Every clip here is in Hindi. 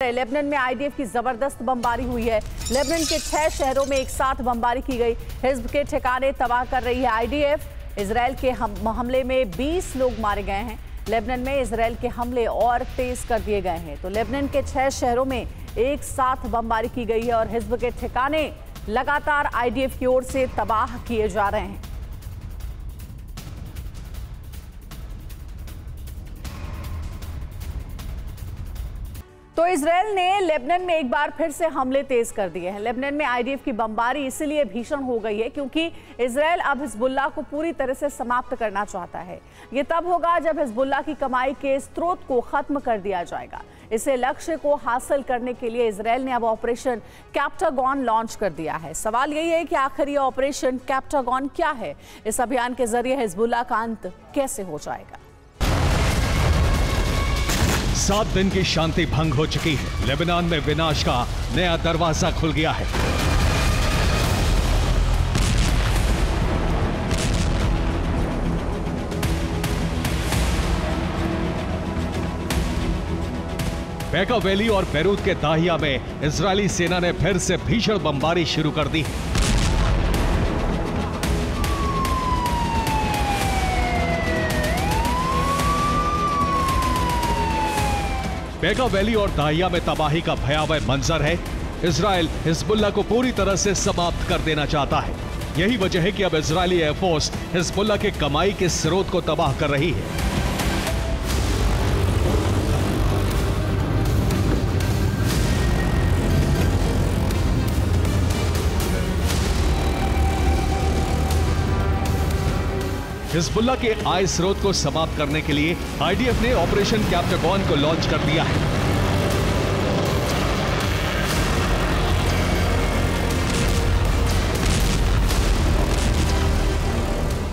लेबनान में आईडीएफ की जबरदस्त बमबारी हुई है। लेबनान के 6 शहरों में एक साथ बमबारी की गई। हिज्ब के ठिकाने तबाह कर रही है आईडीएफ। इजरायल के हमले में 20 लोग मारे गए हैं। लेबनान में इजरायल के हमले और तेज कर दिए गए हैं। तो लेबनान के 6 शहरों में एक साथ बमबारी की गई है और हिज्ब के ठिकाने लगातार आईडीएफ की ओर से तबाह किए जा रहे हैं। तो इजरायल ने लेबनान में एक बार फिर से हमले तेज कर दिए हैं। लेबनान में आईडीएफ की बमबारी इसलिए भीषण हो गई है क्योंकि इजरायल अब हिजबुल्लाह को पूरी तरह से समाप्त करना चाहता है। ये तब होगा जब हिजबुल्लाह की कमाई के स्रोत को खत्म कर दिया जाएगा। इसे लक्ष्य को हासिल करने के लिए इजरायल ने अब ऑपरेशन कैप्टागॉन लॉन्च कर दिया है। सवाल यही है कि आखिर ये ऑपरेशन कैप्टागॉन क्या है? इस अभियान के जरिए हिजबुल्लाह का अंत कैसे हो जाएगा? 7 दिन की शांति भंग हो चुकी है। लेबनान में विनाश का नया दरवाजा खुल गया है। बेका वैली और बैरूत के दाहिया में इजरायली सेना ने फिर से भीषण बमबारी शुरू कर दी। बेका वैली और दाहिया में तबाही का भयावह मंजर है। इजरायल हिजबुल्लाह को पूरी तरह से समाप्त कर देना चाहता है। यही वजह है कि अब इजरायली एयरफोर्स हिजबुल्लाह के कमाई के स्रोत को तबाह कर रही है। हिजबुल्लाह के आय स्रोत को समाप्त करने के लिए आईडीएफ ने ऑपरेशन कैप्टागॉन को लॉन्च कर दिया है।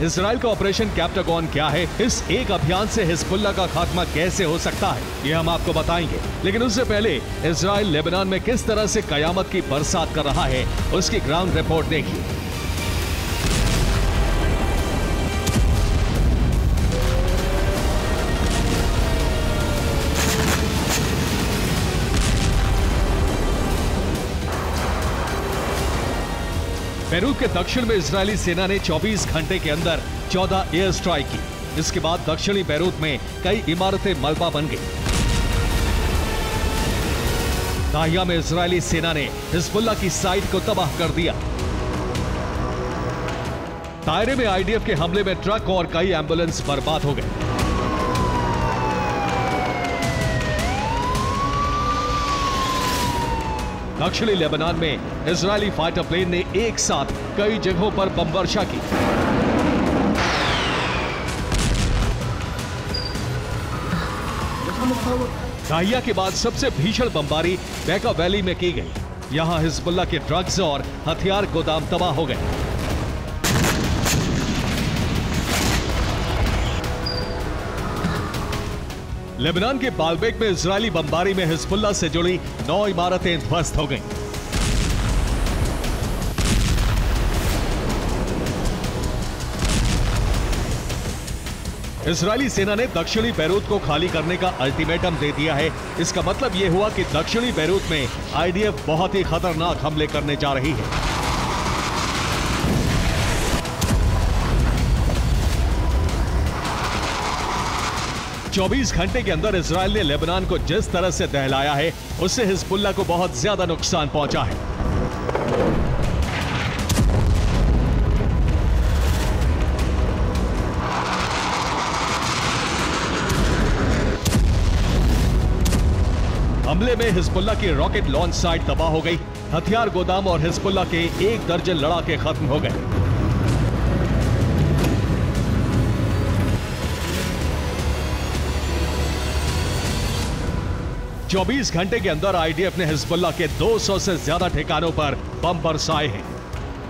इजरायल का ऑपरेशन कैप्टागॉन क्या है, इस एक अभियान से हिजबुल्लाह का खात्मा कैसे हो सकता है, ये हम आपको बताएंगे। लेकिन उससे पहले इजरायल लेबनान में किस तरह से कयामत की बरसात कर रहा है, उसकी ग्राउंड रिपोर्ट देखिए। बैरूत के दक्षिण में इजरायली सेना ने 24 घंटे के अंदर 14 एयर स्ट्राइक की। इसके बाद दक्षिणी बैरूत में कई इमारतें मलबा बन गई। दाहिया में इजरायली सेना ने हिजबुल्लाह की साइट को तबाह कर दिया। दायरे में आईडीएफ के हमले में ट्रक और कई एम्बुलेंस बर्बाद हो गए। दक्षिणी लेबनान में इजरायली फाइटर प्लेन ने एक साथ कई जगहों पर बम वर्षा की। दाहिया के बाद सबसे भीषण बमबारी बेका वैली में की गई। यहां हिजबुल्लाह के ड्रग्स और हथियार गोदाम तबाह हो गए। लेबनान के बालबेक में इजरायली बमबारी में हिजबुल्लाह से जुड़ी 9 इमारतें ध्वस्त हो गईं। इजरायली सेना ने दक्षिणी बैरूत को खाली करने का अल्टीमेटम दे दिया है। इसका मतलब यह हुआ कि दक्षिणी बैरूत में आईडीएफ बहुत ही खतरनाक हमले करने जा रही है। चौबीस घंटे के अंदर इजरायल ने लेबनान को जिस तरह से दहलाया है, उससे हिजबुल्लाह को बहुत ज्यादा नुकसान पहुंचा है। हमले में हिजबुल्लाह की रॉकेट लॉन्च साइट तबाह हो गई। हथियार गोदाम और हिजबुल्लाह के 1 दर्जन लड़ाके खत्म हो गए। चौबीस घंटे के अंदर आईडीएफ ने हिजबुल्लाह के 200 से ज्यादा ठिकानों पर बम बरसाए हैं।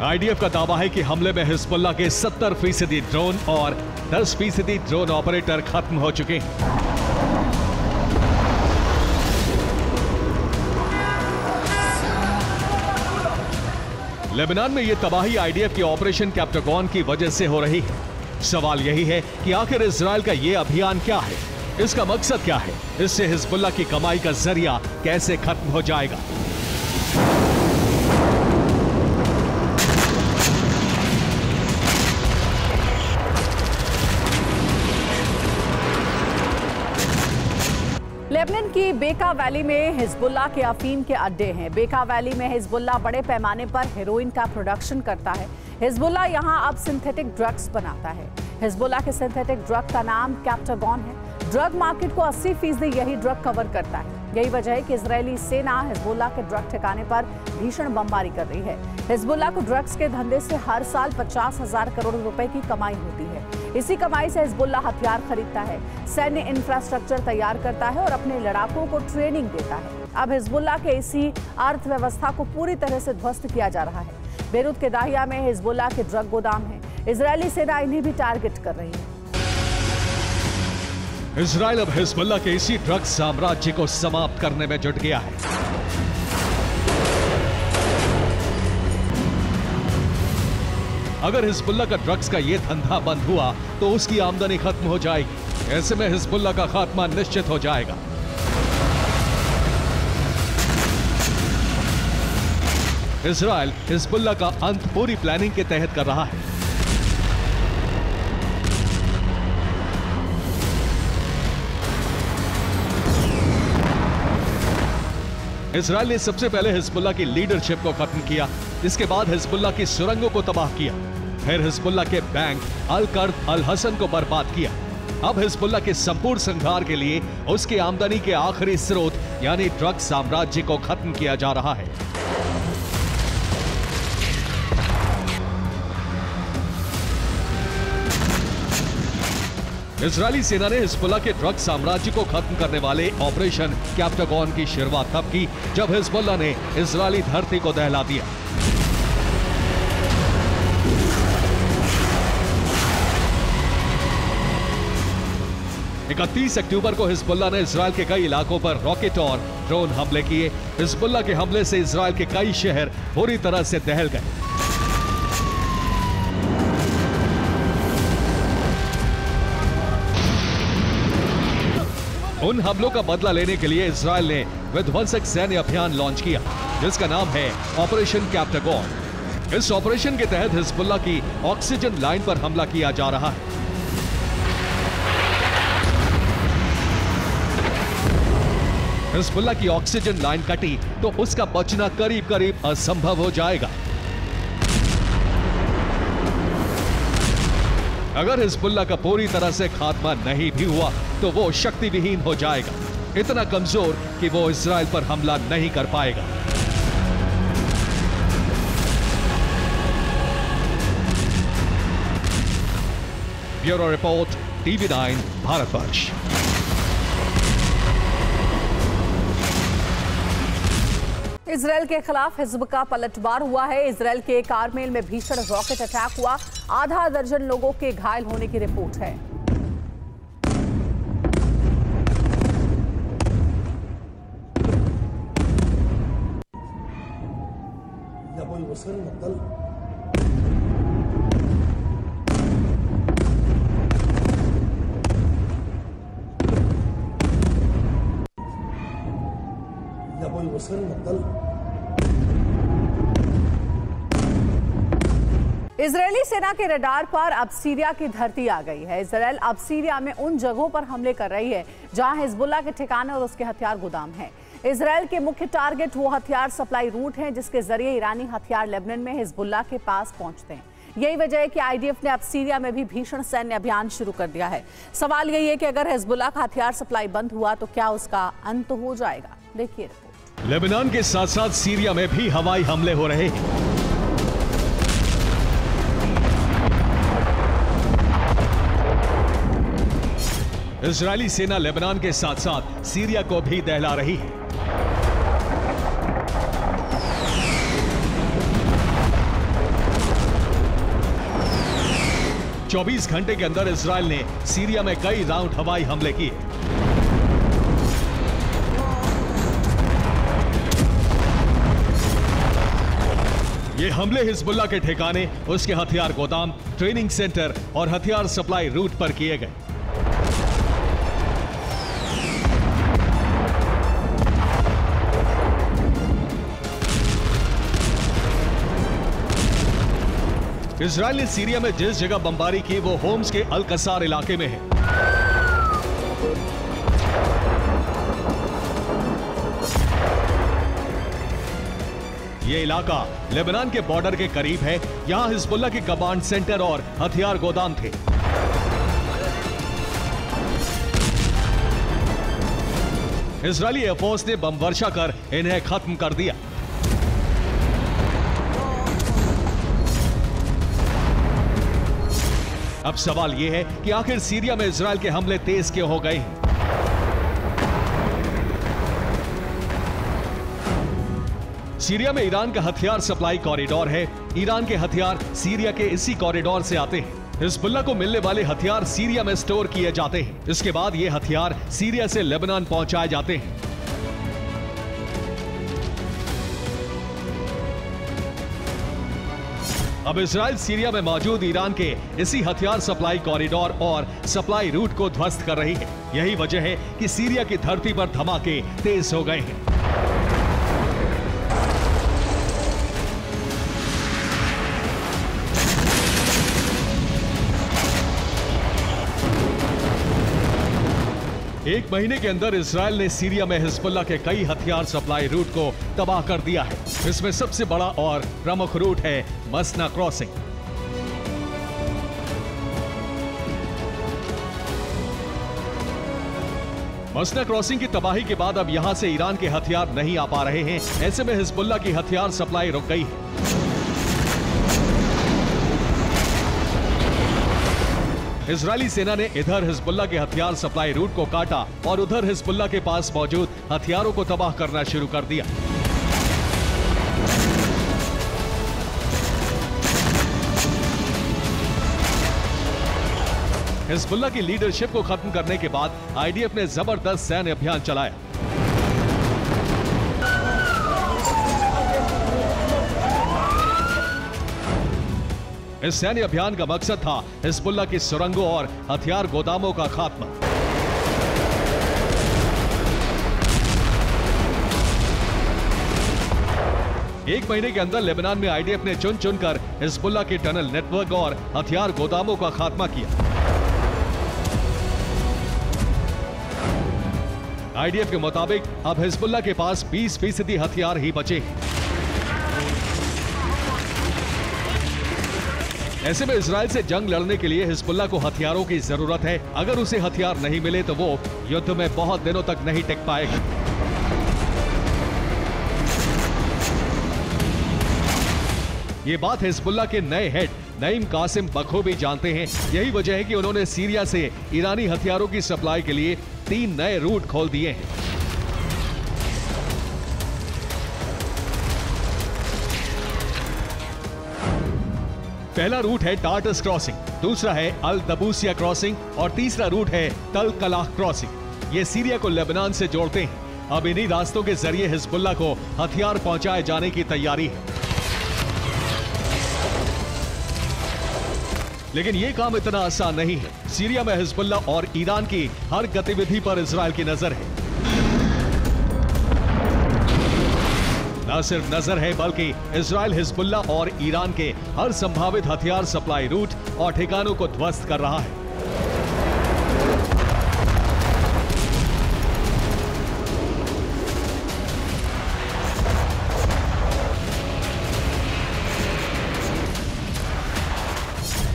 आईडीएफ का दावा है कि हमले में हिजबुल्लाह के 70% ड्रोन और 10% ड्रोन ऑपरेटर खत्म हो चुके हैं। लेबनान में यह तबाही आईडीएफ के ऑपरेशन कैप्टागॉन की वजह से हो रही है। सवाल यही है कि आखिर इजरायल का यह अभियान क्या है? इसका मकसद क्या है? इससे हिजबुल्लाह की कमाई का जरिया कैसे खत्म हो जाएगा? लेबनान की बेका वैली में हिजबुल्लाह के अफीम के अड्डे हैं। बेका वैली में हिजबुल्लाह बड़े पैमाने पर हेरोइन का प्रोडक्शन करता है। हिजबुल्लाह यहां अब सिंथेटिक ड्रग्स बनाता है। हिजबुल्लाह के सिंथेटिक ड्रग का नाम कैप्टागॉन है। ड्रग मार्केट को 80% यही ड्रग कवर करता है। यही वजह है कि इजरायली सेना हिजबुल्लाह के ड्रग ठिकाने पर भीषण बमबारी कर रही है। हिजबुल्लाह को ड्रग्स के धंधे से हर साल 50,000 करोड़ रुपए की कमाई होती है। इसी कमाई से हिजबुल्लाह हथियार खरीदता है, सैन्य इंफ्रास्ट्रक्चर तैयार करता है और अपने लड़ाकों को ट्रेनिंग देता है। अब हिजबुल्लाह के इसी अर्थव्यवस्था को पूरी तरह से ध्वस्त किया जा रहा है। बेरूत के दाहिया में हिजबुल्लाह के ड्रग गोदाम है। इजरायली सेना इन्हें भी टारगेट कर रही है। इजराइल अब हिजबुल्लाह के इसी ड्रग साम्राज्य को समाप्त करने में जुट गया है। अगर हिजबुल्लाह का ड्रग्स का ये धंधा बंद हुआ तो उसकी आमदनी खत्म हो जाएगी। ऐसे में हिजबुल्लाह का खात्मा निश्चित हो जाएगा। इजराइल हिजबुल्लाह का अंत पूरी प्लानिंग के तहत कर रहा है। इजराइल ने सबसे पहले हिजबुल्लाह की लीडरशिप को खत्म किया। इसके बाद हिजबुल्लाह की सुरंगों को तबाह किया। फिर हिजबुल्लाह के बैंक अल कर्द अल हसन को बर्बाद किया। अब हिजबुल्लाह के संपूर्ण संहार के लिए उसकी आमदनी के आखिरी स्रोत यानी ड्रग साम्राज्य को खत्म किया जा रहा है। इजरायली सेना ने हिजबुल्लाह के ड्रग साम्राज्य को खत्म करने वाले ऑपरेशन कैप्टागॉन की शुरुआत तब की जब हिजबुल्लाह ने इजरायली धरती को दहला दिया। इकतीस अक्टूबर को हिजबुल्लाह ने इजरायल के कई इलाकों पर रॉकेट और ड्रोन हमले किए। हिजबुल्लाह के हमले से इजरायल के कई शहर पूरी तरह से दहल गए। उन हमलों का बदला लेने के लिए इजरायल ने विध्वंसक सैन्य अभियान लॉन्च किया जिसका नाम है ऑपरेशन कैप्टागॉन। इस ऑपरेशन के तहत हिजबुल्लाह की ऑक्सीजन लाइन पर हमला किया जा रहा है। हिजबुल्लाह की ऑक्सीजन लाइन कटी तो उसका बचना करीब करीब असंभव हो जाएगा। अगर हिजबुल्लाह का पूरी तरह से खात्मा नहीं भी हुआ तो वो शक्ति विहीन हो जाएगा, इतना कमजोर कि वो इजरायल पर हमला नहीं कर पाएगा। Bureau report, TV9 Bharatvarsh. Israel के खिलाफ हिजब का पलटवार हुआ है। इजरायल के कारमेल में भीषण रॉकेट अटैक हुआ। आधा दर्जन लोगों के घायल होने की रिपोर्ट है। इजरायली सेना के रडार पर अब सीरिया की धरती आ गई है। इजरायल अब सीरिया में उन जगहों पर हमले कर रही है जहां हिजबुल्लाह के ठिकाने और उसके हथियार गोदाम हैं। इजरायल के मुख्य टारगेट वो हथियार सप्लाई रूट हैं जिसके जरिए ईरानी हथियार लेबनान में हिजबुल्लाह के पास पहुंचते हैं। यही वजह है कि आईडीएफ ने अब सीरिया में भी भीषण सैन्य अभियान शुरू कर दिया है। सवाल यही है कि अगर हिजबुल्लाह का हथियार सप्लाई बंद हुआ तो क्या उसका अंत हो जाएगा? देखिए रिपोर्ट। लेबनान के साथ साथ सीरिया में भी हवाई हमले हो रहे हैं। इजरायली सेना लेबनान के साथ साथ सीरिया को भी दहला रही है। चौबीस घंटे के अंदर इजरायल ने सीरिया में कई राउंड हवाई हमले किए। ये हमले हिजबुल्लाह के ठिकाने, उसके हथियार गोदाम, ट्रेनिंग सेंटर और हथियार सप्लाई रूट पर किए गए। इजराइल ने सीरिया में जिस जगह बमबारी की वो होम्स के अल कसार इलाके में है। ये इलाका लेबनान के बॉर्डर के करीब है। यहां हिजबुल्लाह के कमांड सेंटर और हथियार गोदाम थे। इजरायली एयरफोर्स ने बम वर्षा कर इन्हें खत्म कर दिया। अब सवाल यह है कि आखिर सीरिया में इजरायल के हमले तेज क्यों हो गए हैं? सीरिया में ईरान का हथियार सप्लाई कॉरिडोर है। ईरान के हथियार सीरिया के इसी कॉरिडोर से आते हैं। हिजबुल्लाह को मिलने वाले हथियार सीरिया में स्टोर किए जाते हैं। इसके बाद ये हथियार सीरिया से लेबनान पहुंचाए जाते हैं। अब इजराइल सीरिया में मौजूद ईरान के इसी हथियार सप्लाई कॉरिडोर और सप्लाई रूट को ध्वस्त कर रही है। यही वजह है कि सीरिया की धरती पर धमाके तेज हो गए हैं। एक महीने के अंदर इजरायल ने सीरिया में हिजबुल्लाह के कई हथियार सप्लाई रूट को तबाह कर दिया है। इसमें सबसे बड़ा और प्रमुख रूट है मसना क्रॉसिंग। मसना क्रॉसिंग की तबाही के बाद अब यहां से ईरान के हथियार नहीं आ पा रहे हैं। ऐसे में हिजबुल्लाह की हथियार सप्लाई रुक गई है। इजरायली सेना ने इधर हिजबुल्लाह के हथियार सप्लाई रूट को काटा और उधर हिजबुल्लाह के पास मौजूद हथियारों को तबाह करना शुरू कर दिया। हिजबुल्लाह की लीडरशिप को खत्म करने के बाद आईडीएफ ने जबरदस्त सैन्य अभियान चलाया। इस सैन्य अभियान का मकसद था हिजबुल्लाह की सुरंगों और हथियार गोदामों का खात्मा। एक महीने के अंदर लेबनान में आईडीएफ ने चुन चुनकर हिजबुल्लाह के टनल नेटवर्क और हथियार गोदामों का खात्मा किया। आईडीएफ के मुताबिक अब हिजबुल्लाह के पास 20% हथियार ही बचे हैं। ऐसे में इजरायल से जंग लड़ने के लिए हिजबुल्लाह को हथियारों की जरूरत है। अगर उसे हथियार नहीं मिले तो वो युद्ध में बहुत दिनों तक नहीं टिक पाएगा। ये बात हिजबुल्लाह के नए हेड नईम कासिम बखूबी जानते हैं। यही वजह है कि उन्होंने सीरिया से ईरानी हथियारों की सप्लाई के लिए 3 नए रूट खोल दिए हैं। पहला रूट है टार्टस क्रॉसिंग, दूसरा है अल दबूसिया क्रॉसिंग और तीसरा रूट है तल कलाह क्रॉसिंग। ये सीरिया को लेबनान से जोड़ते हैं। अब इन्हीं रास्तों के जरिए हिजबुल्लाह को हथियार पहुंचाए जाने की तैयारी है। लेकिन यह काम इतना आसान नहीं है। सीरिया में हिजबुल्लाह और ईरान की हर गतिविधि पर इजरायल की नजर है। न सिर्फ नजर है बल्कि इजरायल हिजबुल्लाह और ईरान के हर संभावित हथियार सप्लाई रूट और ठिकानों को ध्वस्त कर रहा है।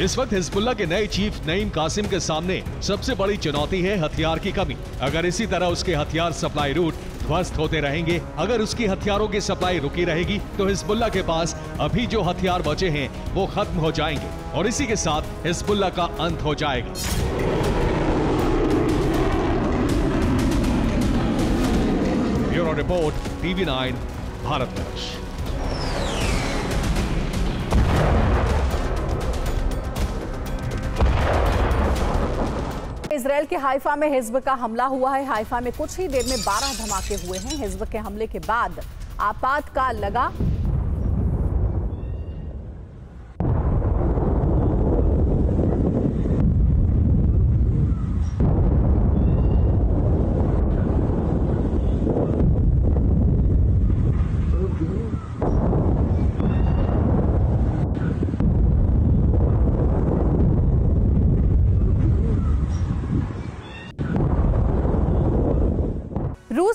इस वक्त हिजबुल्लाह के नए चीफ नईम कासिम के सामने सबसे बड़ी चुनौती है हथियार की कमी। अगर इसी तरह उसके हथियार सप्लाई रूट ध्वस्त होते रहेंगे, अगर उसकी हथियारों की सप्लाई रुकी रहेगी तो हिजबुल्लाह के पास अभी जो हथियार बचे हैं वो खत्म हो जाएंगे और इसी के साथ हिजबुल्लाह का अंत हो जाएगा। Bureau report, TV9 Bharatvarsh. Israel के हाइफा में हिज्ब का हमला हुआ है। हाइफा में कुछ ही देर में 12 धमाके हुए हैं। हिज्ब के हमले के बाद आपातकाल लगा।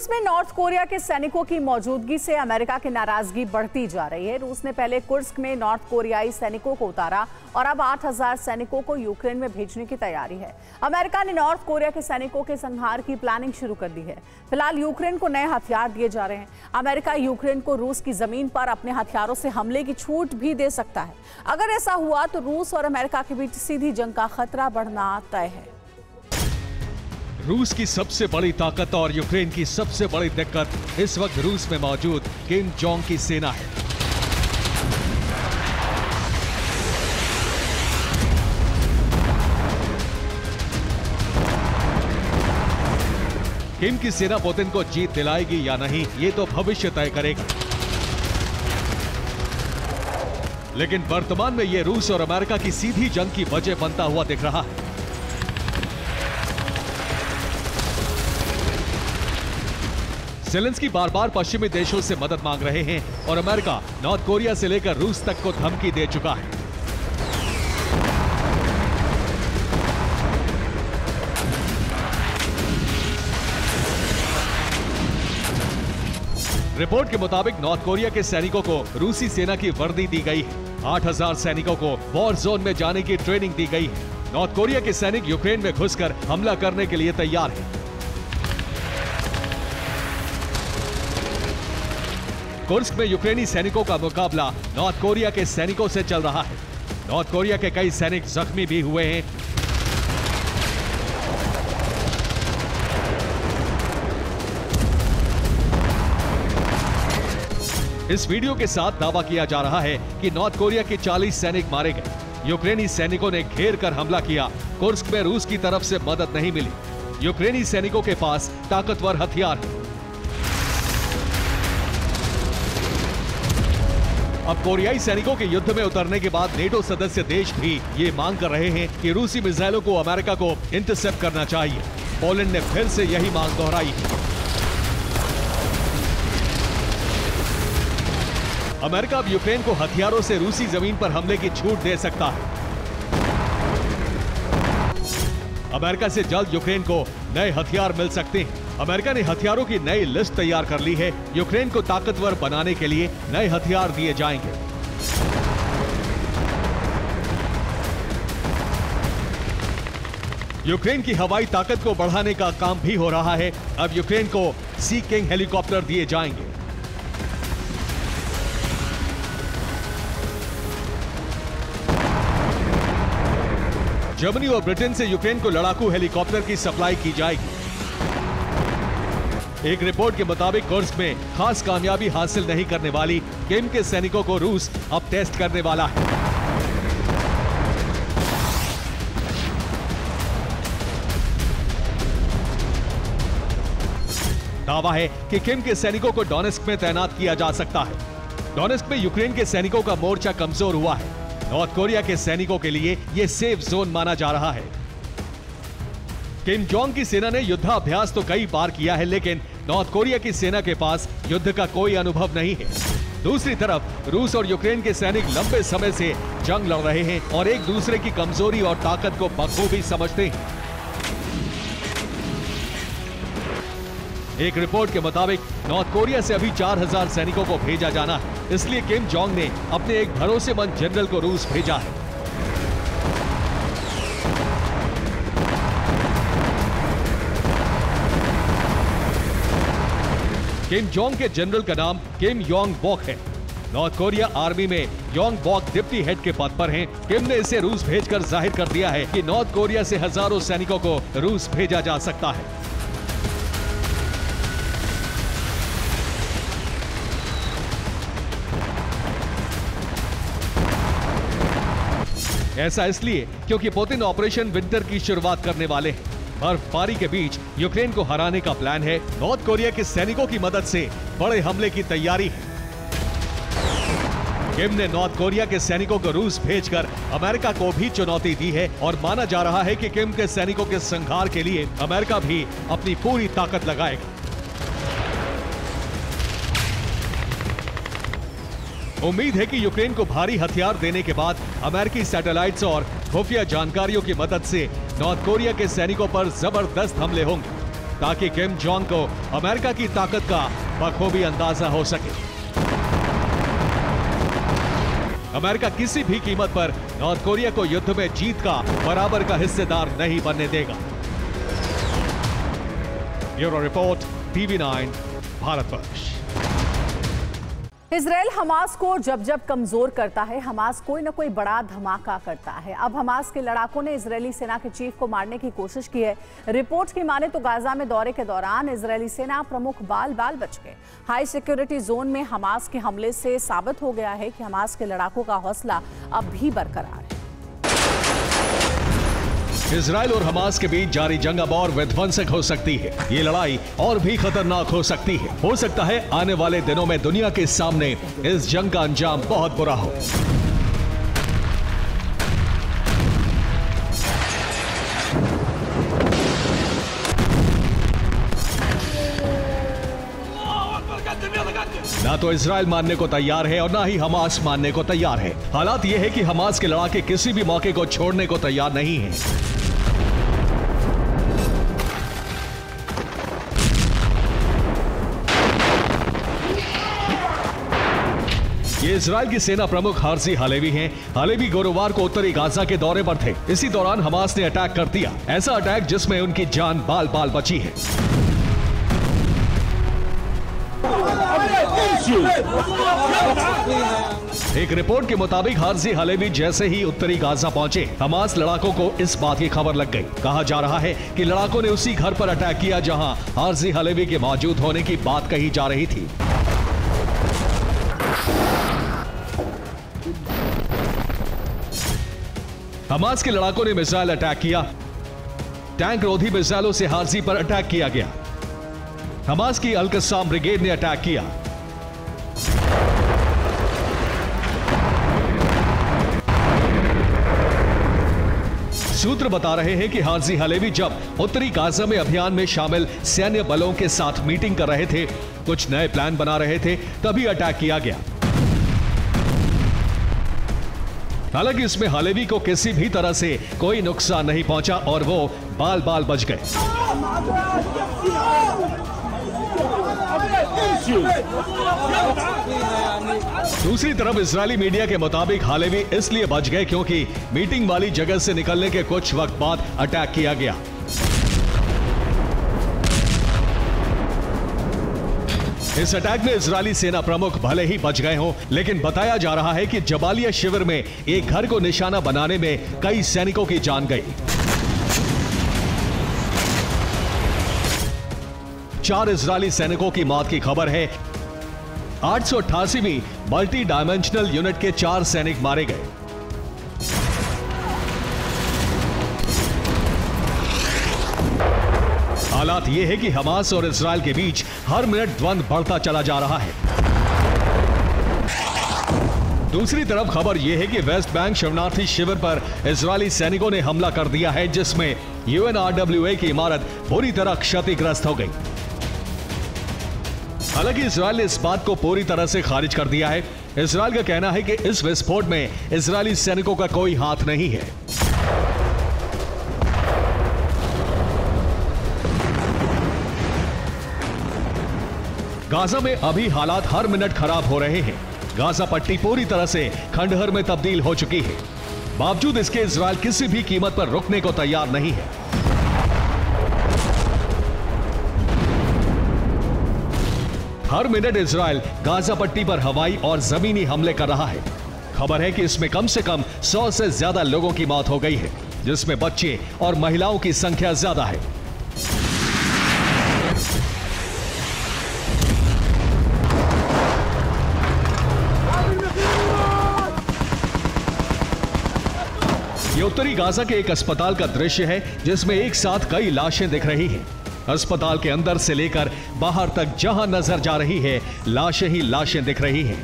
रूस में नॉर्थ कोरिया के सैनिकों की मौजूदगी से अमेरिका की नाराजगी बढ़ती जा रही है। रूस ने पहले कुर्स्क में नॉर्थ कोरियाई सैनिकों को उतारा और अब 8000 सैनिकों को यूक्रेन में भेजने की तैयारी है। अमेरिका ने नॉर्थ कोरिया के सैनिकों के संहार की प्लानिंग शुरू कर दी है। फिलहाल यूक्रेन को नए हथियार दिए जा रहे हैं। अमेरिका यूक्रेन को रूस की जमीन पर अपने हथियारों से हमले की छूट भी दे सकता है। अगर ऐसा हुआ तो रूस और अमेरिका के बीच सीधी जंग का खतरा बढ़ना तय है। रूस की सबसे बड़ी ताकत और यूक्रेन की सबसे बड़ी दिक्कत इस वक्त रूस में मौजूद किम जोंग की सेना है। किम की सेना पुतिन को जीत दिलाएगी या नहीं, ये तो भविष्य तय करेगा। लेकिन वर्तमान में ये रूस और अमेरिका की सीधी जंग की वजह बनता हुआ दिख रहा है। ज़ेलेंस्की बार बार पश्चिमी देशों से मदद मांग रहे हैं और अमेरिका नॉर्थ कोरिया से लेकर रूस तक को धमकी दे चुका है। रिपोर्ट के मुताबिक नॉर्थ कोरिया के सैनिकों को रूसी सेना की वर्दी दी गई है। 8000 सैनिकों को वॉर जोन में जाने की ट्रेनिंग दी गई है। नॉर्थ कोरिया के सैनिक यूक्रेन में घुसकर हमला करने के लिए तैयार हैं। कुर्स्क में यूक्रेनी सैनिकों का मुकाबला नॉर्थ कोरिया के सैनिकों से चल रहा है। नॉर्थ कोरिया के कई सैनिक जख्मी भी हुए हैं। इस वीडियो के साथ दावा किया जा रहा है कि नॉर्थ कोरिया के 40 सैनिक मारे गए। यूक्रेनी सैनिकों ने घेर कर हमला किया। कुर्स्क में रूस की तरफ से मदद नहीं मिली। यूक्रेनी सैनिकों के पास ताकतवर हथियार है। अब कोरियाई सैनिकों के युद्ध में उतरने के बाद नेटो सदस्य देश भी ये मांग कर रहे हैं कि रूसी मिसाइलों को अमेरिका को इंटरसेप्ट करना चाहिए। पोलैंड ने फिर से यही मांग दोहराई है। अमेरिका अब यूक्रेन को हथियारों से रूसी जमीन पर हमले की छूट दे सकता है। अमेरिका से जल्द यूक्रेन को नए हथियार मिल सकते हैं। अमेरिका ने हथियारों की नई लिस्ट तैयार कर ली है। यूक्रेन को ताकतवर बनाने के लिए नए हथियार दिए जाएंगे। यूक्रेन की हवाई ताकत को बढ़ाने का काम भी हो रहा है। अब यूक्रेन को सी किंग हेलीकॉप्टर दिए जाएंगे। जर्मनी और ब्रिटेन से यूक्रेन को लड़ाकू हेलीकॉप्टर की सप्लाई की जाएगी। एक रिपोर्ट के मुताबिक कुर्स्क में खास कामयाबी हासिल नहीं करने वाली किम के सैनिकों को रूस अब टेस्ट करने वाला है। दावा है कि किम के सैनिकों को डोनेस्क में तैनात किया जा सकता है। डोनेस्क में यूक्रेन के सैनिकों का मोर्चा कमजोर हुआ है। नॉर्थ कोरिया के सैनिकों के लिए यह सेफ जोन माना जा रहा है। किम जोंग की सेना ने युद्धाभ्यास तो कई बार किया है, लेकिन नॉर्थ कोरिया की सेना के पास युद्ध का कोई अनुभव नहीं है। दूसरी तरफ रूस और यूक्रेन के सैनिक लंबे समय से जंग लड़ रहे हैं और एक दूसरे की कमजोरी और ताकत को बखूबी समझते हैं। एक रिपोर्ट के मुताबिक नॉर्थ कोरिया से अभी 4000 सैनिकों को भेजा जाना है। इसलिए किम जोंग ने अपने एक भरोसेमंद जनरल को रूस भेजा है। किम जोंग के जनरल का नाम किम योंग बॉक है। नॉर्थ कोरिया आर्मी में योंग बॉक डिप्टी हेड के पद पर हैं। किम ने इसे रूस भेजकर जाहिर कर दिया है कि नॉर्थ कोरिया से हजारों सैनिकों को रूस भेजा जा सकता है। ऐसा इसलिए क्योंकि पुतिन ऑपरेशन विंटर की शुरुआत करने वाले हैं। बर्फबारी के बीच यूक्रेन को हराने का प्लान है। नॉर्थ कोरिया के सैनिकों की मदद से बड़े हमले की तैयारी है। किम ने नॉर्थ कोरिया के सैनिकों को रूस भेजकर अमेरिका को भी चुनौती दी है और माना जा रहा है कि किम के सैनिकों के संहार के लिए अमेरिका भी अपनी पूरी ताकत लगाएगा। उम्मीद है कि यूक्रेन को भारी हथियार देने के बाद अमेरिकी सैटेलाइट्स और खुफिया जानकारियों की मदद से नॉर्थ कोरिया के सैनिकों पर जबरदस्त हमले होंगे। ताकि किम जोंग को अमेरिका की ताकत का बखूबी अंदाजा हो सके। अमेरिका किसी भी कीमत पर नॉर्थ कोरिया को युद्ध में जीत का बराबर का हिस्सेदार नहीं बनने देगा। Bureau report, TV9 Bharatvarsh. Israel Hamas को जब जब कमजोर करता है, हमास कोई ना कोई बड़ा धमाका करता है। अब हमास के लड़ाकों ने इजरायली सेना के चीफ को मारने की कोशिश की है। रिपोर्ट्स की माने तो गाजा में दौरे के दौरान इजरायली सेना प्रमुख बाल बच गए। हाई सिक्योरिटी जोन में हमास के हमले से साबित हो गया है कि हमास के लड़ाकों का हौसला अब भी बरकरार है। इजराइल और हमास के बीच जारी जंग अब और विध्वंसक हो सकती है। ये लड़ाई और भी खतरनाक हो सकती है। हो सकता है आने वाले दिनों में दुनिया के सामने इस जंग का अंजाम बहुत बुरा हो। ना तो इजराइल मानने को तैयार है और ना ही हमास मानने को तैयार है। हालात ये है कि हमास के लड़ाके किसी भी मौके को छोड़ने को तैयार नहीं है। ये इजराइल की सेना प्रमुख हार्जी हालेवी हैं। हालेवी गुरुवार को उत्तरी गाजा के दौरे पर थे। इसी दौरान हमास ने अटैक कर दिया। ऐसा अटैक जिसमें उनकी जान बाल बची है। एक रिपोर्ट के मुताबिक हार्जी हालेवी जैसे ही उत्तरी गाजा पहुंचे, हमास लड़ाकों को इस बात की खबर लग गई। कहा जा रहा है कि लड़ाकों ने उसी घर पर अटैक किया जहां हार्जी हालेवी के मौजूद होने की बात कही जा रही थी। हमास के लड़ाकों ने मिसाइल अटैक किया। टैंक रोधी मिसाइलों से हार्जी पर अटैक किया गया। हमास की अल-कस्साम ब्रिगेड ने अटैक किया। सूत्र बता रहे हैं कि हार्जी हालेवी जब उत्तरी गाजा में अभियान में शामिल सैन्य बलों के साथ मीटिंग कर रहे थे, कुछ नए प्लान बना रहे थे, तभी अटैक किया गया। हालांकि इसमें हालेवी को किसी भी तरह से कोई नुकसान नहीं पहुंचा और वो बाल बच गए। दूसरी तरफ इजरायली मीडिया के मुताबिक हालेवी इसलिए बच गए क्योंकि मीटिंग वाली जगह से निकलने के कुछ वक्त बाद अटैक किया गया। इस अटैक में इजरायली सेना प्रमुख भले ही बच गए हों, लेकिन बताया जा रहा है कि जबालिया शिविर में एक घर को निशाना बनाने में कई सैनिकों की जान गई। 4 इजरायली सैनिकों की मौत की खबर है। 888वीं मल्टी डायमेंशनल यूनिट के 4 सैनिक मारे गए। हालात यह है कि हमास और इजराइल के बीच हर मिनट द्वंद्व बढ़ता चला जा रहा है। दूसरी तरफ खबर यह है कि वेस्ट बैंक शरणार्थी शिविर पर इजरायली सैनिकों ने हमला कर दिया है, जिसमें UNRWA की इमारत बुरी तरह क्षतिग्रस्त हो गई। हालांकि इजराइल ने इस बात को पूरी तरह से खारिज कर दिया है। इजराइल का कहना है कि इस विस्फोट में इजरायली सैनिकों का कोई हाथ नहीं है। गाजा में अभी हालात हर मिनट खराब हो रहे हैं। गाजा पट्टी पूरी तरह से खंडहर में तब्दील हो चुकी है। बावजूद इसके इजराइल किसी भी कीमत पर रुकने को तैयार नहीं है। हर मिनट इजराइल गाजा पट्टी पर हवाई और जमीनी हमले कर रहा है। खबर है कि इसमें कम से कम 100 से ज्यादा लोगों की मौत हो गई है, जिसमें बच्चे और महिलाओं की संख्या ज्यादा है। ये उत्तरी गाजा के एक अस्पताल का दृश्य है, जिसमें एक साथ कई लाशें दिख रही हैं। अस्पताल के अंदर से लेकर बाहर तक जहां नजर जा रही है, लाशें ही लाशें दिख रही हैं।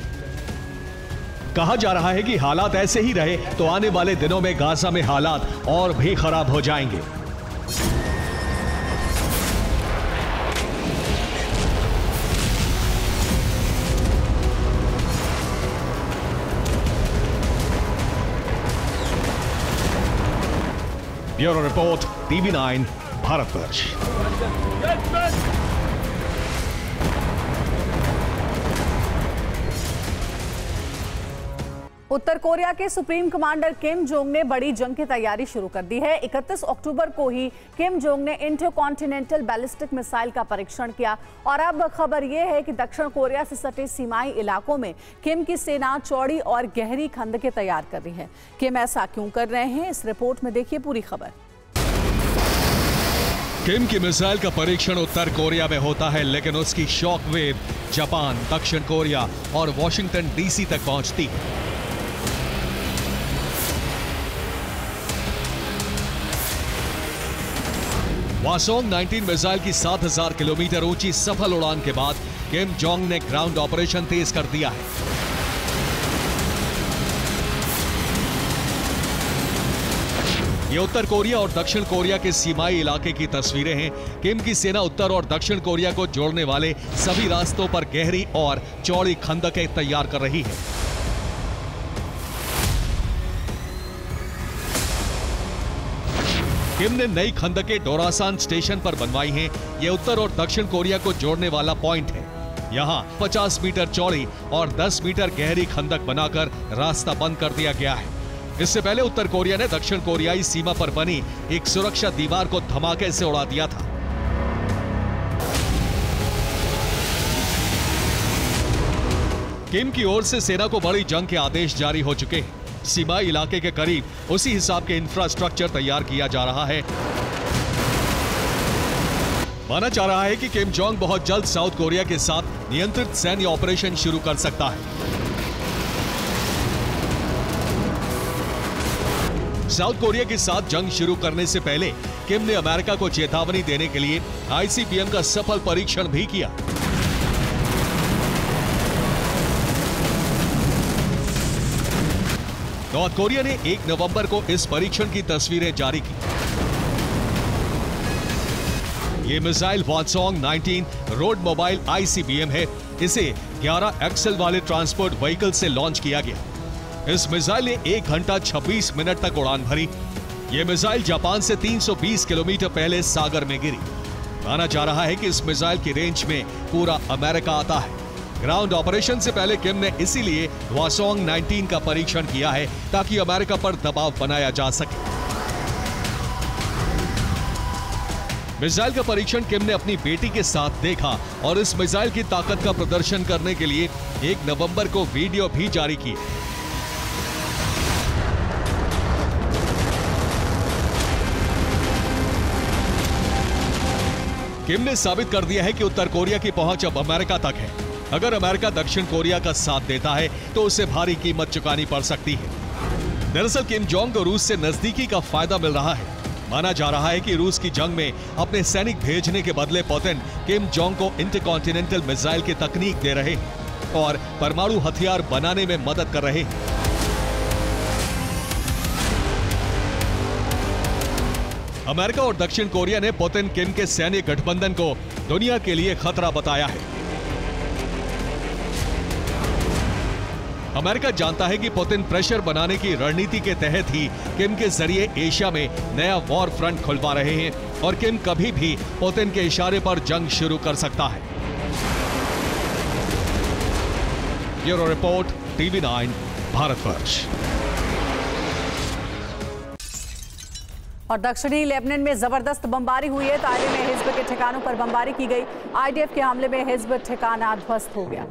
कहा जा रहा है कि हालात ऐसे ही रहे तो आने वाले दिनों में गाजा में हालात और भी खराब हो जाएंगे। Bureau report, TV9 Bharatvarsh. Bharatvarsh. उत्तर कोरिया के सुप्रीम कमांडर किम जोंग ने बड़ी जंग की तैयारी शुरू कर दी है। 31 अक्टूबर को ही किम जोंग ने इंटरकॉन्टिनेंटल बैलिस्टिक मिसाइल का परीक्षण किया और अब खबर यह है कि दक्षिण कोरिया से सटे सीमाई इलाकों में किम की सेना चौड़ी और गहरी खंदकें तैयार कर रही है। किम ऐसा क्यों कर रहे हैं, इस रिपोर्ट में देखिए पूरी खबर। किम की मिसाइल का परीक्षण उत्तर कोरिया में होता है, लेकिन उसकी शॉक वेव जापान, दक्षिण कोरिया और वॉशिंगटन डीसी तक पहुंचती है। वासोंग 19 मिसाइल की 7000 किलोमीटर ऊंची सफल उड़ान के बाद किम जोंग ने ग्राउंड ऑपरेशन तेज कर दिया है। ये उत्तर कोरिया और दक्षिण कोरिया के सीमाई इलाके की तस्वीरें हैं। किम की सेना उत्तर और दक्षिण कोरिया को जोड़ने वाले सभी रास्तों पर गहरी और चौड़ी खंदकें तैयार कर रही है। किम ने नई खंदकें डोरासान स्टेशन पर बनवाई हैं। ये उत्तर और दक्षिण कोरिया को जोड़ने वाला पॉइंट है। यहाँ 50 मीटर चौड़ी और 10 मीटर गहरी खंदक बनाकर रास्ता बंद कर दिया गया है। इससे पहले उत्तर कोरिया ने दक्षिण कोरियाई सीमा पर बनी एक सुरक्षा दीवार को धमाके से उड़ा दिया था। किम की ओर से सेना को बड़ी जंग के आदेश जारी हो चुके हैं। सीमाई इलाके के करीब उसी हिसाब के इंफ्रास्ट्रक्चर तैयार किया जा रहा है। माना जा रहा है कि किम जोंग बहुत जल्द साउथ कोरिया के साथ नियंत्रित सैन्य ऑपरेशन शुरू कर सकता है। साउथ कोरिया के साथ जंग शुरू करने से पहले किम ने अमेरिका को चेतावनी देने के लिए आईसीबीएम का सफल परीक्षण भी किया। नॉर्थ कोरिया ने 1 नवंबर को इस परीक्षण की तस्वीरें जारी की। ये मिसाइल वासोंग 19 रोड मोबाइल आईसीबीएम है। इसे 11 एक्सल वाले ट्रांसपोर्ट व्हीकल से लॉन्च किया गया। इस मिसाइल ने 1 घंटा 26 मिनट तक उड़ान भरी। यह मिसाइल जापान से 320 किलोमीटर पहले सागर में गिरी। माना जा रहा है कि इस मिसाइल की रेंज में पूरा अमेरिका आता है। ग्राउंड ऑपरेशन से पहले किम ने इसीलिए वासोंग 19 का परीक्षण किया है, ताकि अमेरिका पर दबाव बनाया जा सके। मिसाइल का परीक्षण किम ने अपनी बेटी के साथ देखा और इस मिसाइल की ताकत का प्रदर्शन करने के लिए 1 नवंबर को वीडियो भी जारी की। किम ने साबित कर दिया है कि उत्तर कोरिया की पहुंच अब अमेरिका तक है। अगर अमेरिका दक्षिण कोरिया का साथ देता है तो उसे भारी कीमत चुकानी पड़ सकती है। दरअसल किम जोंग को रूस से नजदीकी का फायदा मिल रहा है। माना जा रहा है कि रूस की जंग में अपने सैनिक भेजने के बदले पुतिन किम जोंग को इंटरकॉन्टिनेंटल मिसाइल की तकनीक दे रहे हैं और परमाणु हथियार बनाने में मदद कर रहे हैं। अमेरिका और दक्षिण कोरिया ने पुतिन किम के सैन्य गठबंधन को दुनिया के लिए खतरा बताया है। अमेरिका जानता है कि पुतिन प्रेशर बनाने की रणनीति के तहत ही किम के जरिए एशिया में नया वॉर फ्रंट खुलवा रहे हैं और किम कभी भी पुतिन के इशारे पर जंग शुरू कर सकता है। Bureau report, TV9 Bharatvarsh. और दक्षिणी लेबनान में जबरदस्त बमबारी हुई है। ताले में हिज्ब के ठिकानों पर बमबारी की गई। आईडीएफ के हमले में हिज्ब ठिकाना ध्वस्त हो गया।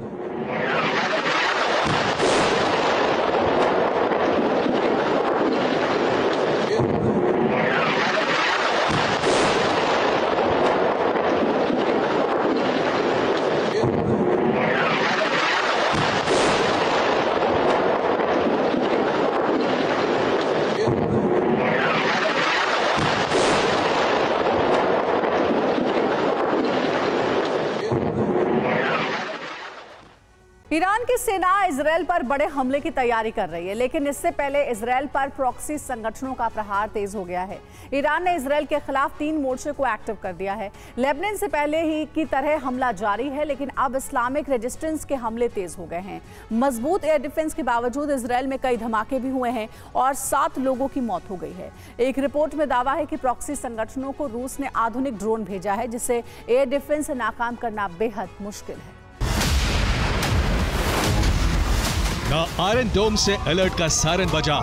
ईरान की सेना इजरायल पर बड़े हमले की तैयारी कर रही है, लेकिन इससे पहले इजरायल पर प्रॉक्सी संगठनों का प्रहार तेज हो गया है। ईरान ने इजरायल के खिलाफ 3 मोर्चे को एक्टिव कर दिया है। लेबनान से पहले ही की तरह हमला जारी है, लेकिन अब इस्लामिक रेजिस्टेंस के हमले तेज हो गए हैं। मजबूत एयर डिफेंस के बावजूद इजरायल में कई धमाके भी हुए हैं और 7 लोगों की मौत हो गई है। एक रिपोर्ट में दावा है कि प्रॉक्सी संगठनों को रूस ने आधुनिक ड्रोन भेजा है, जिसे एयर डिफेंस से नाकाम करना बेहद मुश्किल है। द आयरन डोम से अलर्ट का सायरन बजा।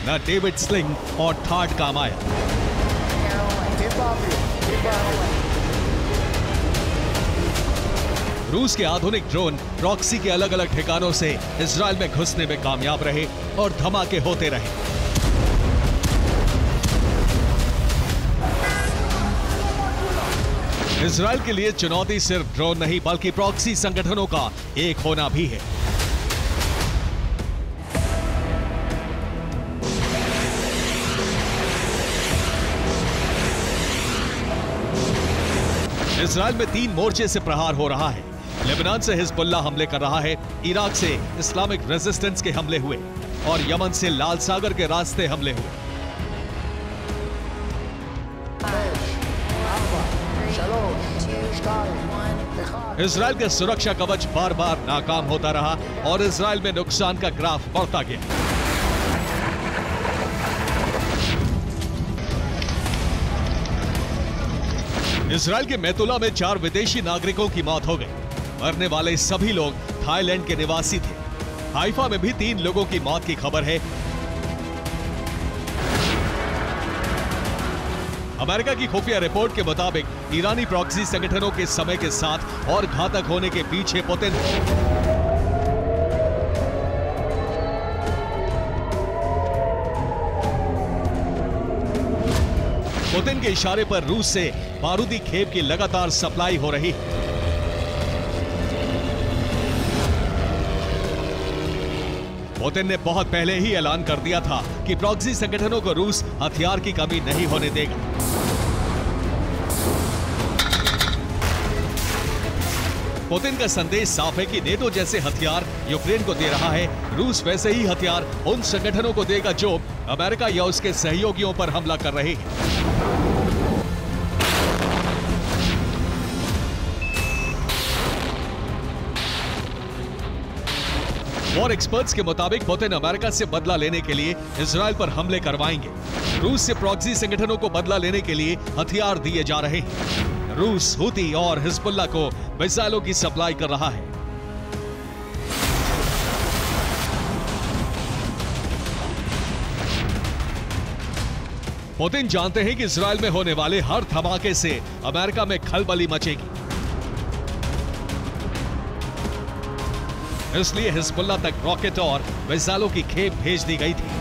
न डेविड स्लिंग और थार्ड काम आया। रूस के आधुनिक ड्रोन प्रॉक्सी के अलग अलग ठिकानों से इजरायल में घुसने में कामयाब रहे और धमाके होते रहे। इजरायल के लिए चुनौती सिर्फ ड्रोन नहीं बल्कि प्रॉक्सी संगठनों का एक होना भी है। इजरायल में 3 मोर्चे से प्रहार हो रहा है। लेबनान से हिजबुल्लाह हमले कर रहा है, इराक से इस्लामिक रेजिस्टेंस के हमले हुए और यमन से लाल सागर के रास्ते हमले हुए। इजरायल का सुरक्षा कवच बार बार नाकाम होता रहा और इजरायल में नुकसान का ग्राफ बढ़ता गया। इजरायल के मैतुला में 4 विदेशी नागरिकों की मौत हो गई। मरने वाले सभी लोग थाईलैंड के निवासी थे। हाइफा में भी 3 लोगों की मौत की खबर है। अमेरिका की खुफिया रिपोर्ट के मुताबिक ईरानी प्रॉक्सी संगठनों के समय के साथ और घातक होने के पीछे पुतिन के इशारे पर रूस से बारूदी खेप की लगातार सप्लाई हो रही है। पुतिन ने बहुत पहले ही ऐलान कर दिया था कि प्रॉक्सी संगठनों को रूस हथियार की कमी नहीं होने देगा। पुतिन का संदेश साफ है कि नेटो जैसे हथियार यूक्रेन को दे रहा है, रूस वैसे ही हथियार उन संगठनों को देगा जो अमेरिका या उसके सहयोगियों पर हमला कर रहे हैं। वॉर एक्सपर्ट्स के मुताबिक पुतिन अमेरिका से बदला लेने के लिए इजरायल पर हमले करवाएंगे। रूस से प्रॉक्सी संगठनों को बदला लेने के लिए हथियार दिए जा रहे हैं। रूस हुती और हिजबुल्लाह को मिसाइलों की सप्लाई कर रहा है। पुतिन जानते हैं कि इजरायल में होने वाले हर धमाके से अमेरिका में खलबली मचेगी, इसलिए हिजबुल्लाह तक रॉकेट और मिसाइलों की खेप भेज दी गई थी।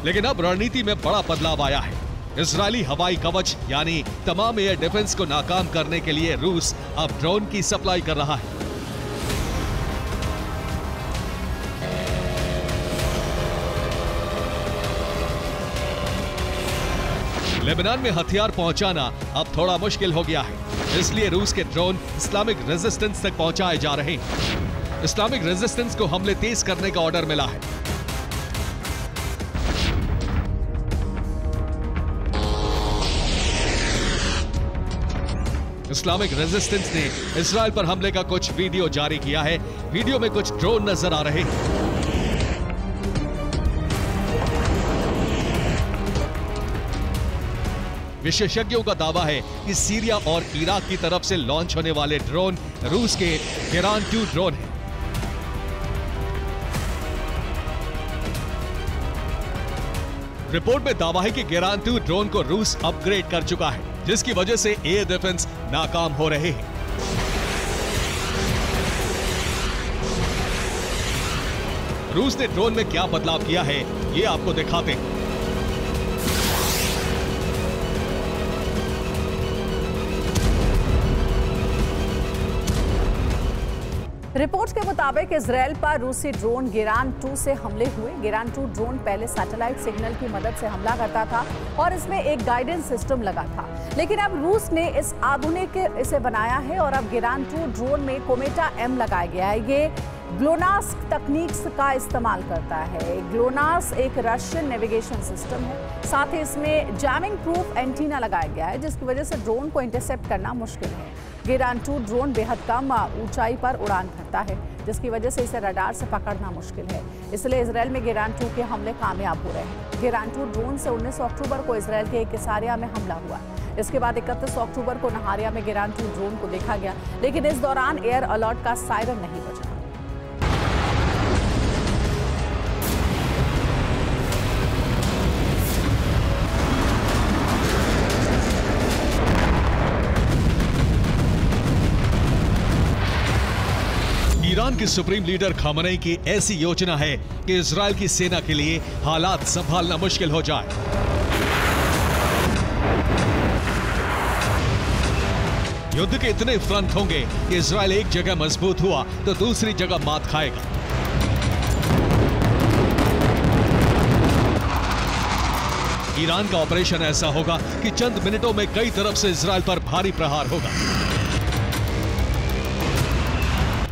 लेकिन अब रणनीति में बड़ा बदलाव आया है। इजरायली हवाई कवच यानी तमाम एयर डिफेंस को नाकाम करने के लिए रूस अब ड्रोन की सप्लाई कर रहा है। लेबनान में हथियार पहुंचाना अब थोड़ा मुश्किल हो गया है, इसलिए रूस के ड्रोन इस्लामिक रेजिस्टेंस तक पहुंचाए जा रहे हैं। इस्लामिक रेजिस्टेंस को हमले तेज करने का ऑर्डर मिला है। इस्लामिक रेजिस्टेंस ने इजरायल पर हमले का कुछ वीडियो जारी किया है। वीडियो में कुछ ड्रोन नजर आ रहे हैं। विशेषज्ञों का दावा है कि सीरिया और इराक की तरफ से लॉन्च होने वाले ड्रोन रूस के गेरान 2 ड्रोन हैं। रिपोर्ट में दावा है कि गेरान 2 ड्रोन को रूस अपग्रेड कर चुका है, जिसकी वजह से एयर डिफेंस नाकाम हो रहे हैं। रूस ने ड्रोन में क्या बदलाव किया है, ये आपको दिखाते हैं। रिपोर्ट्स के मुताबिक इजराइल पर रूसी ड्रोन गेरान 2 से हमले हुए। गेरान 2 ड्रोन पहले सैटेलाइट सिग्नल की मदद से हमला करता था और इसमें एक गाइडेंस सिस्टम लगा था, लेकिन अब रूस ने इस आधुनिक इसे बनाया है और अब गेरान 2 ड्रोन में कोमेटा M लगाया गया है। ये ग्लोनास तकनीक्स का इस्तेमाल करता है। ग्लोनास एक रशियन नेविगेशन सिस्टम है, साथ ही इसमें जैमिंग प्रूफ एंटीना लगाया गया है, जिसकी वजह से ड्रोन को इंटरसेप्ट करना मुश्किल है। गेरान 2 ड्रोन बेहद कम ऊंचाई पर उड़ान भरता है, जिसकी वजह से इसे रडार से पकड़ना मुश्किल है। इसलिए इजराइल में गेरान 2 के हमले कामयाब हो रहे हैं। गेरान 2 ड्रोन से 19 अक्टूबर को इजराइल के किसारिया में हमला हुआ। इसके बाद 31 अक्टूबर को नहारिया में गेरान 2 ड्रोन को देखा गया, लेकिन इस दौरान एयर अलर्ट का सायरन नहीं बजा। ईरान के सुप्रीम लीडर खामनेई की ऐसी योजना है कि इजराइल की सेना के लिए हालात संभालना मुश्किल हो जाए। युद्ध के इतने फ्रंट होंगे कि इजराइल एक जगह मजबूत हुआ तो दूसरी जगह मात खाएगा। ईरान का ऑपरेशन ऐसा होगा कि चंद मिनटों में कई तरफ से इजराइल पर भारी प्रहार होगा।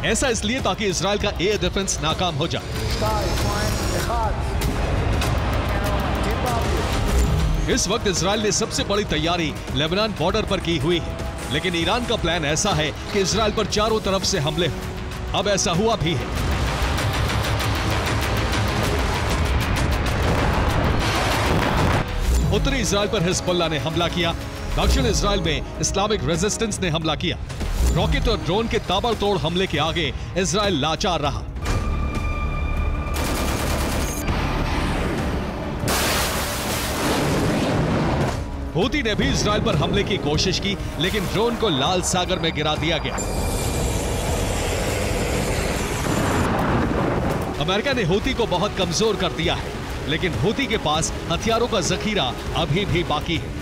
ऐसा इसलिए ताकि इजराइल का एयर डिफेंस नाकाम हो जाए। इस वक्त इजराइल ने सबसे बड़ी तैयारी लेबनान बॉर्डर पर की हुई है, लेकिन ईरान का प्लान ऐसा है कि इजराइल पर चारों तरफ से हमले हों। अब ऐसा हुआ भी है। उत्तरी इजराइल पर हिजबुल्लाह ने हमला किया। दक्षिण इजराइल में इस्लामिक रेजिस्टेंस ने हमला किया। रॉकेट और ड्रोन के ताबड़तोड़ हमले के आगे इजराइल लाचार रहा। हूती ने भी इजराइल पर हमले की कोशिश की, लेकिन ड्रोन को लाल सागर में गिरा दिया गया। अमेरिका ने हूती को बहुत कमजोर कर दिया है, लेकिन हूती के पास हथियारों का जखीरा अभी भी बाकी है।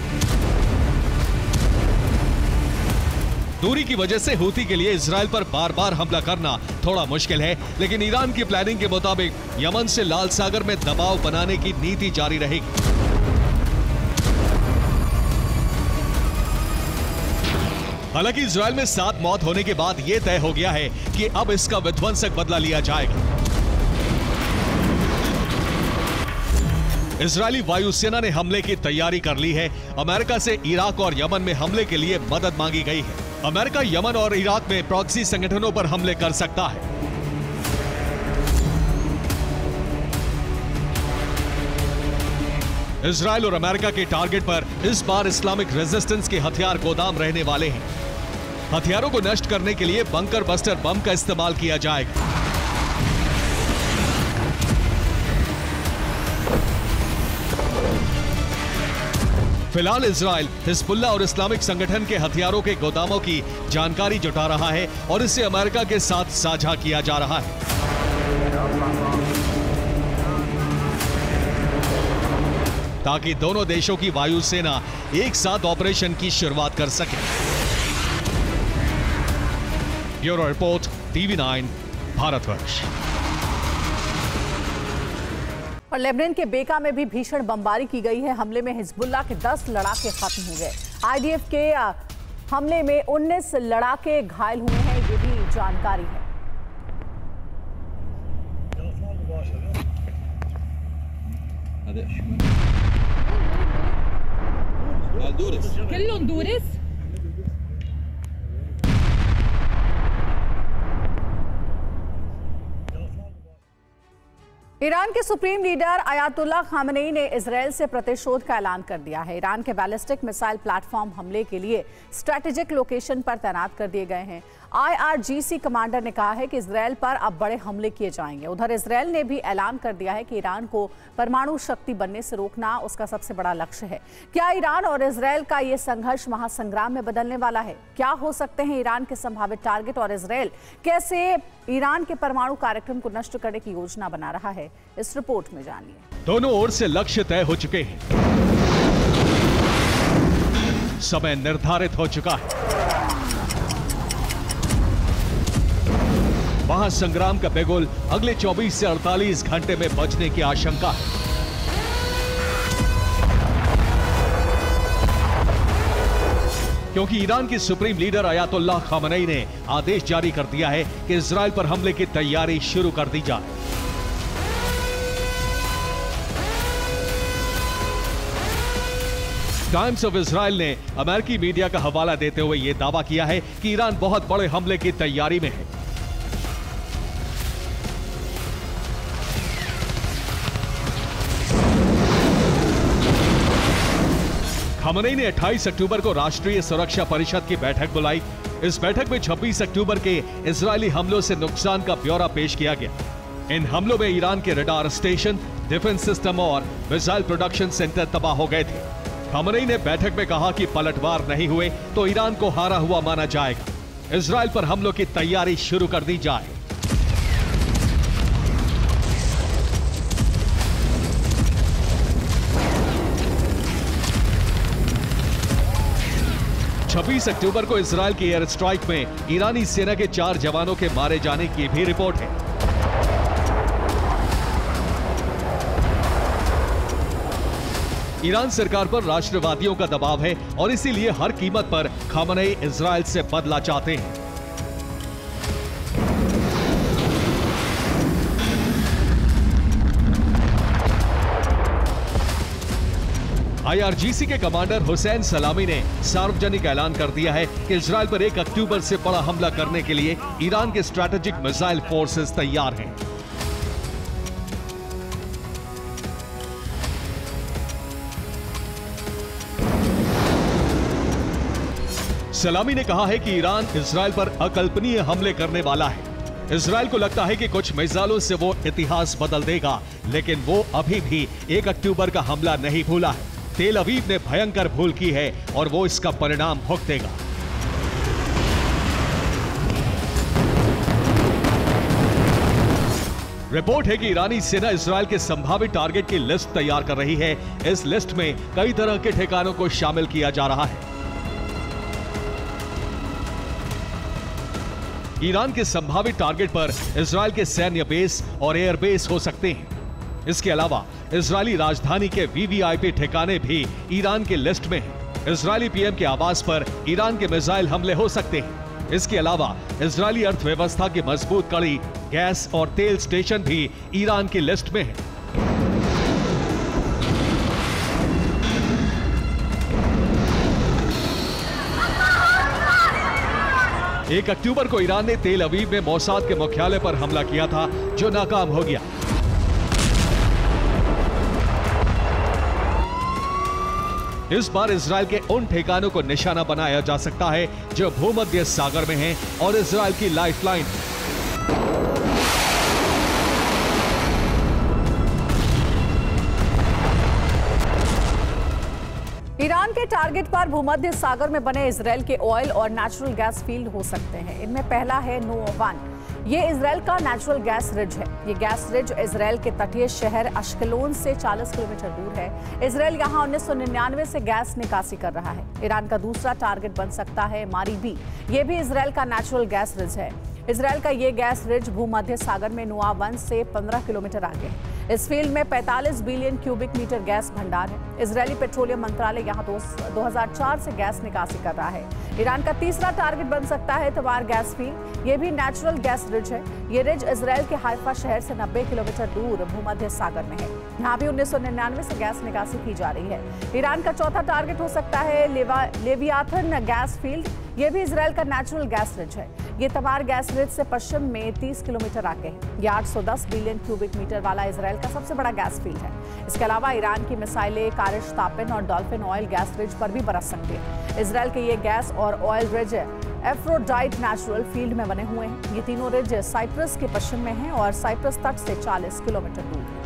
दूरी की वजह से हूती के लिए इजराइल पर बार बार हमला करना थोड़ा मुश्किल है, लेकिन ईरान की प्लानिंग के मुताबिक यमन से लाल सागर में दबाव बनाने की नीति जारी रहेगी। हालांकि इजराइल में 7 मौत होने के बाद यह तय हो गया है कि अब इसका विध्वंसक बदला लिया जाएगा। इजरायली वायुसेना ने हमले की तैयारी कर ली है। अमेरिका से इराक और यमन में हमले के लिए मदद मांगी गई है। अमेरिका यमन और इराक में प्रॉक्सी संगठनों पर हमले कर सकता है। इजराइल और अमेरिका के टारगेट पर इस बार इस्लामिक रेजिस्टेंस के हथियार गोदाम रहने वाले हैं। हथियारों को नष्ट करने के लिए बंकर बस्टर बम का इस्तेमाल किया जाएगा। फिलहाल इजराइल हिजबुल्लाह और इस्लामिक संगठन के हथियारों के गोदामों की जानकारी जुटा रहा है और इसे अमेरिका के साथ साझा किया जा रहा है, ताकि दोनों देशों की वायुसेना एक साथ ऑपरेशन की शुरुआत कर सके। Bureau report, TV9, Bharatvarsh. और लेबनान के बेका में भी भीषण बमबारी की गई है। हमले में हिजबुल्लाह के 10 लड़ाके खत्म हो गए। IDF के हमले में 19 लड़ाके घायल हुए हैं, ये भी जानकारी है। ईरान के सुप्रीम लीडर अयातुल्लाह खामनेई ने इजराइल से प्रतिशोध का ऐलान कर दिया है। ईरान के बैलिस्टिक मिसाइल प्लेटफॉर्म हमले के लिए स्ट्रैटेजिक लोकेशन पर तैनात कर दिए गए हैं। IRGC कमांडर ने कहा है कि इजराइल पर अब बड़े हमले किए जाएंगे। उधर इजराइल ने भी ऐलान कर दिया है कि ईरान को परमाणु शक्ति बनने से रोकना उसका सबसे बड़ा लक्ष्य है। क्या ईरान और इजराइल का ये संघर्ष महासंग्राम में बदलने वाला है? क्या हो सकते हैं ईरान के संभावित टारगेट और इजराइल कैसे ईरान के परमाणु कार्यक्रम को नष्ट करने की योजना बना रहा है? इस रिपोर्ट में जानिए। दोनों ओर से लक्ष्य तय हो चुके हैं, समय निर्धारित हो चुका है। वहां संग्राम का बिगुल अगले 24 से 48 घंटे में बजने की आशंका है। क्योंकि ईरान की सुप्रीम लीडर अयातुल्लाह खामनेई ने आदेश जारी कर दिया है कि इजराइल पर हमले की तैयारी शुरू कर दी जाए। टाइम्स ऑफ इजराइल ने अमेरिकी मीडिया का हवाला देते हुए यह दावा किया है कि ईरान बहुत बड़े हमले की तैयारी में है। खामनेई ने 28 अक्टूबर को राष्ट्रीय सुरक्षा परिषद की बैठक बुलाई। इस बैठक में 26 अक्टूबर के इजरायली हमलों से नुकसान का ब्यौरा पेश किया गया। इन हमलों में ईरान के रडार स्टेशन, डिफेंस सिस्टम और मिसाइल प्रोडक्शन सेंटर तबाह हो गए थे। खामनेई ने बैठक में कहा कि पलटवार नहीं हुए तो ईरान को हारा हुआ माना जाएगा। इजराइल पर हमलों की तैयारी शुरू कर दी जाए। छब्बीस अक्टूबर को इजराइल की एयर स्ट्राइक में ईरानी सेना के 4 जवानों के मारे जाने की भी रिपोर्ट है। ईरान सरकार पर राष्ट्रवादियों का दबाव है और इसीलिए हर कीमत पर खामनेई इजराइल से बदला चाहते हैं। IRGC के कमांडर हुसैन सलामी ने सार्वजनिक ऐलान कर दिया है कि इजराइल पर 1 अक्टूबर से बड़ा हमला करने के लिए ईरान के स्ट्रैटेजिक मिसाइल फोर्सेस तैयार हैं। सलामी ने कहा है कि ईरान इजराइल पर अकल्पनीय हमले करने वाला है। इजराइल को लगता है कि कुछ मिसाइलों से वो इतिहास बदल देगा, लेकिन वो अभी भी 1 अक्टूबर का हमला नहीं भूला है। तेल अवीव ने भयंकर भूल की है और वो इसका परिणाम भुगतेगा। रिपोर्ट है कि ईरानी सेना इजराइल के संभावित टारगेट की लिस्ट तैयार कर रही है। इस लिस्ट में कई तरह के ठिकानों को शामिल किया जा रहा है। ईरान के संभावित टारगेट पर इजराइल के सैन्य बेस और एयर बेस हो सकते हैं। इसके अलावा इजरायली राजधानी के वीवीआईपी ठिकाने भी ईरान की लिस्ट में हैं। इजरायली पीएम के आवास पर ईरान के मिसाइल हमले हो सकते हैं। इसके अलावा इजरायली अर्थव्यवस्था की मजबूत कड़ी, गैस और तेल स्टेशन भी ईरान की लिस्ट में है। 1 अक्टूबर को ईरान ने तेल अवीव में मोसाद के मुख्यालय पर हमला किया था, जो नाकाम हो गया। इस बार इजराइल के उन ठिकानों को निशाना बनाया जा सकता है जो भूमध्य सागर में हैं और इजराइल की लाइफलाइन। ईरान के टारगेट पर भूमध्य सागर में बने इजराइल के ऑयल और नेचुरल गैस फील्ड हो सकते हैं। इनमें पहला है नोवान। ये इजराइल का नेचुरल गैस रिज है। ये गैस रिज इजराइल के तटीय शहर अश्कलोन से 40 किलोमीटर दूर है। इजराइल यहाँ 1999 से गैस निकासी कर रहा है। ईरान का दूसरा टारगेट बन सकता है मारीबी। ये भी इजराइल का नेचुरल गैस रिज है। इजराइल का ये गैस रिज भूमध्य सागर में नुआवन से 15 किलोमीटर आगे है। इस फील्ड में 45 बिलियन क्यूबिक मीटर गैस भंडार है। इजरायली पेट्रोलियम मंत्रालय यहाँ 2004 से गैस निकासी कर रहा है। ईरान का तीसरा टारगेट बन सकता है तवार गैस फील्ड। ये भी नेचुरल गैस रिज है। ये रिज इजराइल के हाइफा शहर से 90 किलोमीटर दूर भूमध्य सागर में है। यहाँ भी 1999 से गैस निकासी की जा रही है। ईरान का चौथा टारगेट हो सकता है लेवियाथन गैस फील्ड। ये भी इजराइल का नेचुरल गैस रिज है। ये तवार गैस रिज से पश्चिम में 30 किलोमीटर आगे है। ये 810 बिलियन क्यूबिक मीटर वाला इजराइल का सबसे बड़ा गैस फील्ड है। इसके अलावा ईरान की मिसाइलें कारिश तापिन और डॉल्फिन ऑयल गैस रिज पर भी बरस सकती है। इजराइल के ये गैस और oil ridge Aphrodite natural field में बने हुए हैं। ये तीनों रिज साइप्रस के पश्चिम में हैं और साइप्रस तट से 40 किलोमीटर दूर है।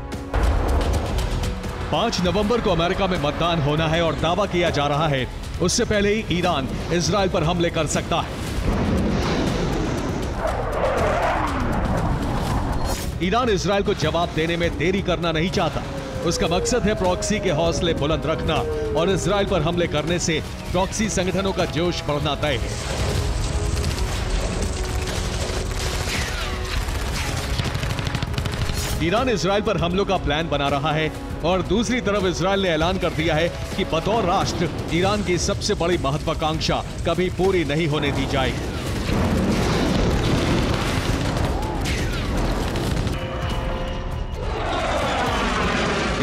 5 नवंबर को अमेरिका में मतदान होना है और दावा किया जा रहा है उससे पहले ही ईरान इजराइल पर हमले कर सकता है। ईरान इजराइल को जवाब देने में देरी करना नहीं चाहता। उसका मकसद है प्रॉक्सी के हौसले बुलंद रखना और इजराइल पर हमले करने से प्रॉक्सी संगठनों का जोश बढ़ना तय है। ईरान इजराइल पर हमलों का प्लान बना रहा है और दूसरी तरफ इजराइल ने ऐलान कर दिया है कि बतौर राष्ट्र ईरान की सबसे बड़ी महत्वाकांक्षा कभी पूरी नहीं होने दी जाएगी।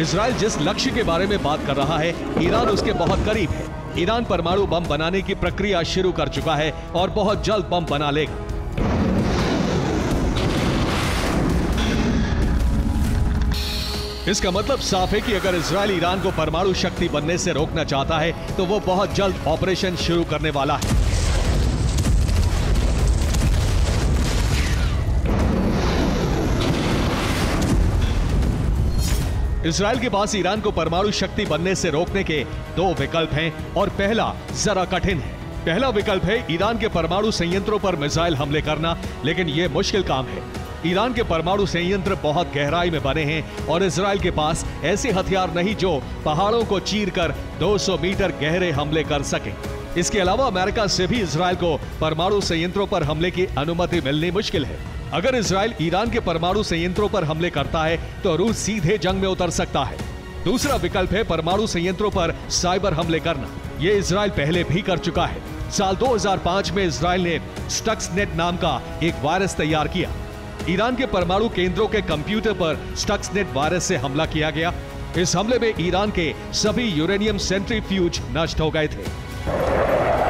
इजराइल जिस लक्ष्य के बारे में बात कर रहा है, ईरान उसके बहुत करीब है। ईरान परमाणु बम बनाने की प्रक्रिया शुरू कर चुका है और बहुत जल्द बम बना लेगा। इसका मतलब साफ है कि अगर इजराइल ईरान को परमाणु शक्ति बनने से रोकना चाहता है तो वो बहुत जल्द ऑपरेशन शुरू करने वाला है। इजराइल के पास ईरान को परमाणु शक्ति बनने से रोकने के दो विकल्प हैं और पहला जरा कठिन है। पहला विकल्प है ईरान के परमाणु संयंत्रों पर मिसाइल हमले करना, लेकिन यह मुश्किल काम है। ईरान के परमाणु संयंत्र बहुत गहराई में बने हैं और इजराइल के पास ऐसे हथियार नहीं जो पहाड़ों को चीरकर 200 मीटर गहरे हमले कर सके। इसके अलावा अमेरिका से भी इजराइल को परमाणु संयंत्रों पर हमले की अनुमति मिलनी मुश्किल है। अगर इजराइल ईरान के परमाणु संयंत्रों पर हमले करता है तो रूस सीधे जंग में उतर सकता है। दूसरा विकल्प है परमाणु संयंत्रों पर साइबर हमले करना। यह इजराइल पहले भी कर चुका है। साल 2005 में इजराइल ने स्टक्सनेट नाम का एक वायरस तैयार किया। ईरान के परमाणु केंद्रों के कंप्यूटर पर स्टक्सनेट वायरस से हमला किया गया। इस हमले में ईरान के सभी यूरेनियम सेंट्रीफ्यूज नष्ट हो गए थे।